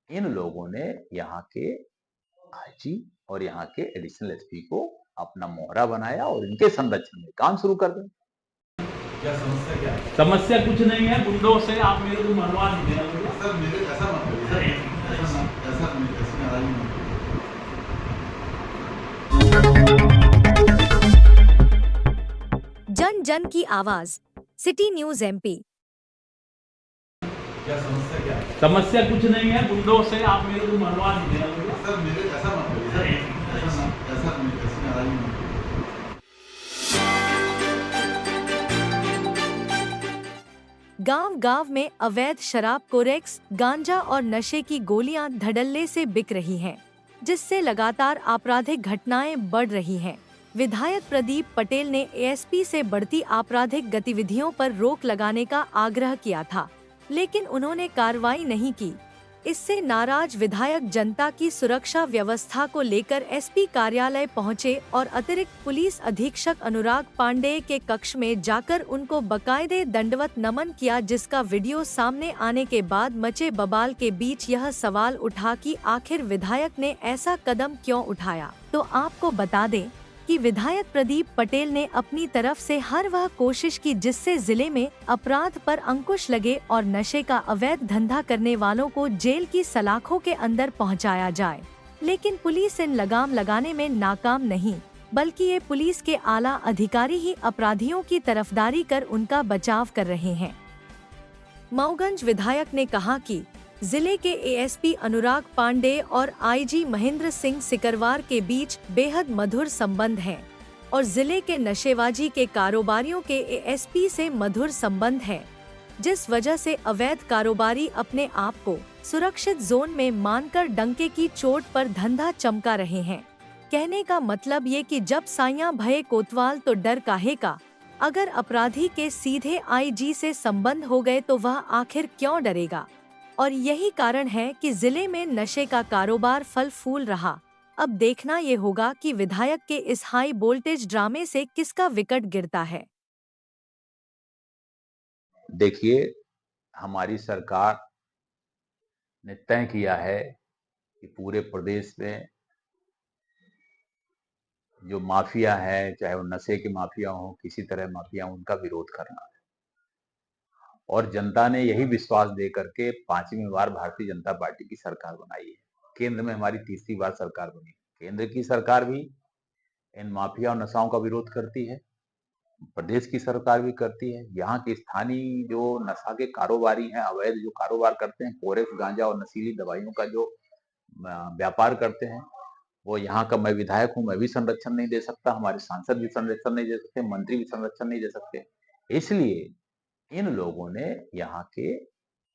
इन लोगों ने यहाँ के आईजी और यहाँ के एडिशनल एसपी को अपना मोहरा बनाया और इनके संरक्षण में काम शुरू कर दिया। क्या समस्या क्या है? समस्या कुछ नहीं है, गुंडों से आप मेरे को मरवा नहीं देना मुझे। सर मेरे ऐसा मत करिए सर, ऐसा नाराजगी मत करिए। जन जन की आवाज, सिटी न्यूज MP। क्या समस्या क्या है? समस्या कुछ नहीं है, गुंडों से आप मेरे को मरवा नहीं देना मुझे। सर मेरे ऐसा मत करिए सर, ऐसा नाराजगी मत करिए। गांव-गांव में अवैध शराब, कोरेक्स, गांजा और नशे की गोलियां धड़ल्ले से बिक रही हैं, जिससे लगातार आपराधिक घटनाएं बढ़ रही हैं। विधायक प्रदीप पटेल ने एएसपी से बढ़ती आपराधिक गतिविधियों पर रोक लगाने का आग्रह किया था, लेकिन उन्होंने कार्रवाई नहीं की। इससे नाराज विधायक जनता की सुरक्षा व्यवस्था को लेकर एसपी कार्यालय पहुंचे और अतिरिक्त पुलिस अधीक्षक अनुराग पांडेय के कक्ष में जाकर उनको बकायदे दंडवत नमन किया, जिसका वीडियो सामने आने के बाद मचे बवाल के बीच यह सवाल उठा कि आखिर विधायक ने ऐसा कदम क्यों उठाया। तो आपको बता दें कि विधायक प्रदीप पटेल ने अपनी तरफ से हर वह कोशिश की जिससे जिले में अपराध पर अंकुश लगे और नशे का अवैध धंधा करने वालों को जेल की सलाखों के अंदर पहुंचाया जाए, लेकिन पुलिस इन लगाम लगाने में नाकाम नहीं, बल्कि ये पुलिस के आला अधिकारी ही अपराधियों की तरफदारी कर उनका बचाव कर रहे हैं। मऊगंज विधायक ने कहा कि जिले के एएसपी अनुराग पांडेय और आईजी महेंद्र सिंह सिकरवार के बीच बेहद मधुर संबंध हैं और जिले के नशेबाजी के कारोबारियों के एएसपी से मधुर संबंध है, जिस वजह से अवैध कारोबारी अपने आप को सुरक्षित जोन में मानकर डंके की चोट पर धंधा चमका रहे हैं। कहने का मतलब ये कि जब साइयां भये कोतवाल तो डर काहे का। अगर अपराधी के सीधे आईजी से संबंध हो गए तो वह आखिर क्यों डरेगा। और यही कारण है कि जिले में नशे का कारोबार फल फूल रहा। अब देखना ये होगा कि विधायक के इस हाई वोल्टेज ड्रामे से किसका विकेट गिरता है। देखिए, हमारी सरकार ने तय किया है कि पूरे प्रदेश में जो माफिया है, चाहे वो नशे के माफिया हो, किसी तरह माफिया हो, उनका विरोध करना है। और जनता ने यही विश्वास दे करके 5वीं बार भारतीय जनता पार्टी की सरकार बनाई है। केंद्र में हमारी 3री बार सरकार बनी। केंद्र की सरकार भी इन माफिया और नशाओं का विरोध करती है, प्रदेश की सरकार भी करती है। यहाँ के स्थानीय जो नशा के कारोबारी हैं, अवैध जो कारोबार करते हैं, कोरेक्स, गांजा और नशीली दवाइयों का जो व्यापार करते हैं, वो यहाँ का मैं विधायक हूँ, मैं भी संरक्षण नहीं दे सकता, हमारे सांसद भी संरक्षण नहीं दे सकते, मंत्री भी संरक्षण नहीं दे सकते। इसलिए इन लोगों ने यहाँ के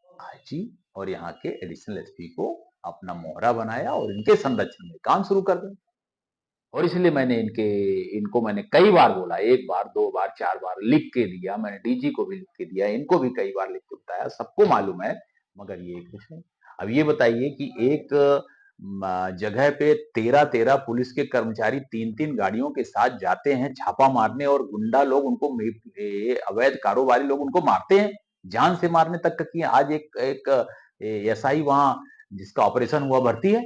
आईजी और यहाँ के एडिशनल एसपी को अपना मोहरा बनाया और इनके संरक्षण में काम शुरू कर दिया। और इसलिए मैंने इनको मैंने कई बार बोला, 1 बार, 2 बार, 4 बार लिख के दिया, मैंने डीजी को भी लिख के दिया, इनको भी कई बार लिख के बताया, सबको मालूम है, मगर ये कुछ नहीं। अब ये बताइए कि एक जगह पे 13-13 पुलिस के कर्मचारी 3-3 गाड़ियों के साथ जाते हैं छापा मारने और गुंडा लोग उनको अवैध कारोबारी लोग उनको मारते हैं, जान से मारने तक का किए। आज एक एक एसआई वहां जिसका ऑपरेशन हुआ भर्ती है।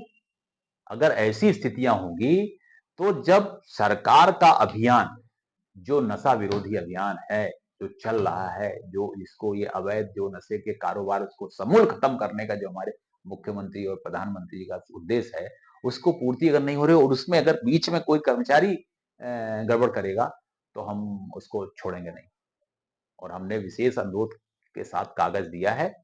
अगर ऐसी स्थितियां होंगी तो जब सरकार का अभियान, जो नशा विरोधी अभियान है, जो चल रहा है, जो इसको ये अवैध जो नशे के कारोबार उसको समूल खत्म करने का जो हमारे मुख्यमंत्री और प्रधानमंत्री का उद्देश्य है, उसको पूर्ति अगर नहीं हो रही और उसमें अगर बीच में कोई कर्मचारी गड़बड़ करेगा, तो हम उसको छोड़ेंगे नहीं। और हमने विशेष अनुरोध के साथ कागज दिया है,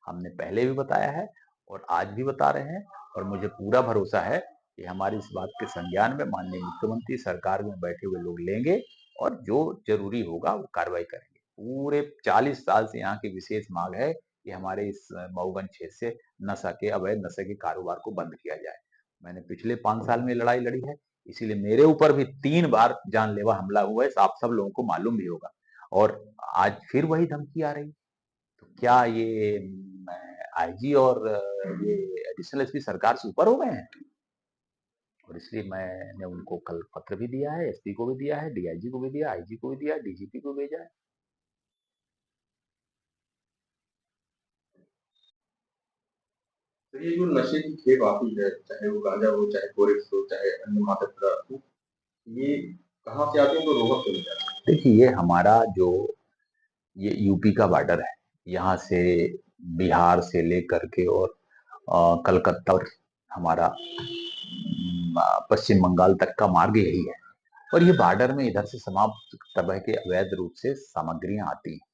हमने पहले भी बताया है और आज भी बता रहे हैं और मुझे पूरा भरोसा है कि हमारी इस बात के संज्ञान में माननीय मुख्यमंत्री सरकार में बैठे हुए लोग लेंगे और जो जरूरी होगा वो कार्रवाई करेंगे। पूरे 40 साल से यहाँ की विशेष मांग है कि हमारे इस मऊगंज क्षेत्र से नशा के अवैध नशे के कारोबार को बंद किया जाए। मैंने पिछले 5 साल में लड़ाई लड़ी है, इसीलिए मेरे ऊपर भी 3 बार जानलेवा हमला हुआ है, आप सब लोगों को मालूम भी होगा। और आज फिर वही धमकी आ रही है। तो क्या ये आईजी और ये एडिशनल एसपी सरकार से ऊपर हो गए हैं? और इसलिए मैंने उनको कल पत्र भी दिया है, एसपी को भी दिया है, डीआईजी को भी दिया, आईजी को भी दिया, डीजीपी को भेजा है। तो ये जो नशे की खेप आती है, चाहे वो गांजा हो, चाहे कोरेक्स हो, चाहे अन्य मादक पदार्थ हो, ये कहाँ से आती है, तो रोहत से मिल जाती है। देखिए, ये हमारा जो ये यूपी का बॉर्डर है, यहाँ से बिहार से लेकर के और कलकत्ता और हमारा पश्चिम बंगाल तक का मार्ग यही है। और ये बॉर्डर में इधर से समाप्त तरह के अवैध रूप से सामग्रियां आती हैं।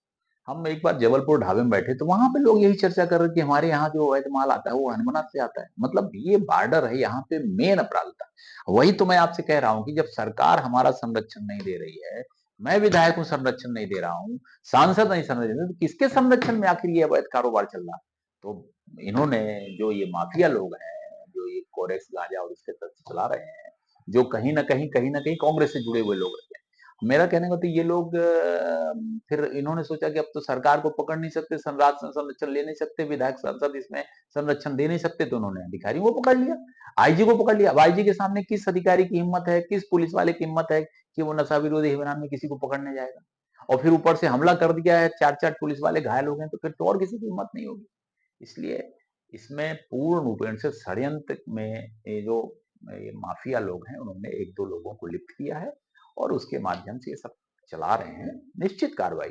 हम एक बार जबलपुर ढाबे में बैठे तो वहां पे लोग यही चर्चा कर रहे थे कि हमारे यहाँ जो अवैध माल आता है वो हनुमानगढ़ से आता है। मतलब ये बॉर्डर है, यहाँ पे मेन अपराधता। वही तो मैं आपसे कह रहा हूँ कि जब सरकार हमारा संरक्षण नहीं दे रही है, मैं विधायक हूँ संरक्षण नहीं दे रहा हूँ, सांसद नहीं संरक्षण दे रहे, तो किसके संरक्षण में आखिर ये अवैध कारोबार चल रहा है? तो इन्होंने जो ये माफिया लोग हैं, जो ये कोरेक्स गांजा और इसके तत्व चला रहे हैं, जो कहीं ना कहीं कांग्रेस से जुड़े हुए लोग रहते हैं। मेरा कहने का तो ये लोग फिर इन्होंने सोचा कि अब तो सरकार को पकड़ नहीं सकते, संरक्षण ले नहीं सकते, विधायक सांसद इसमें संरक्षण दे नहीं सकते, तो उन्होंने अधिकारियों को पकड़ लिया, आईजी को पकड़ लिया। अब आईजी के सामने किस अधिकारी की हिम्मत है, किस पुलिस वाले की हिम्मत है कि वो नशा विरोधी अभियान में किसी को पकड़ने जाएगा? और फिर ऊपर से हमला कर दिया है, 4-4 पुलिस वाले घायल हो गए, तो फिर तो और किसी की हिम्मत नहीं होगी। इसलिए इसमें पूर्ण रूपेण से षड्यंत्र में ये जो ये माफिया लोग हैं, उन्होंने 1-2 लोगों को लिप्त किया है और उसके माध्यम से ये सब चला रहे हैं। निश्चित कार्रवाई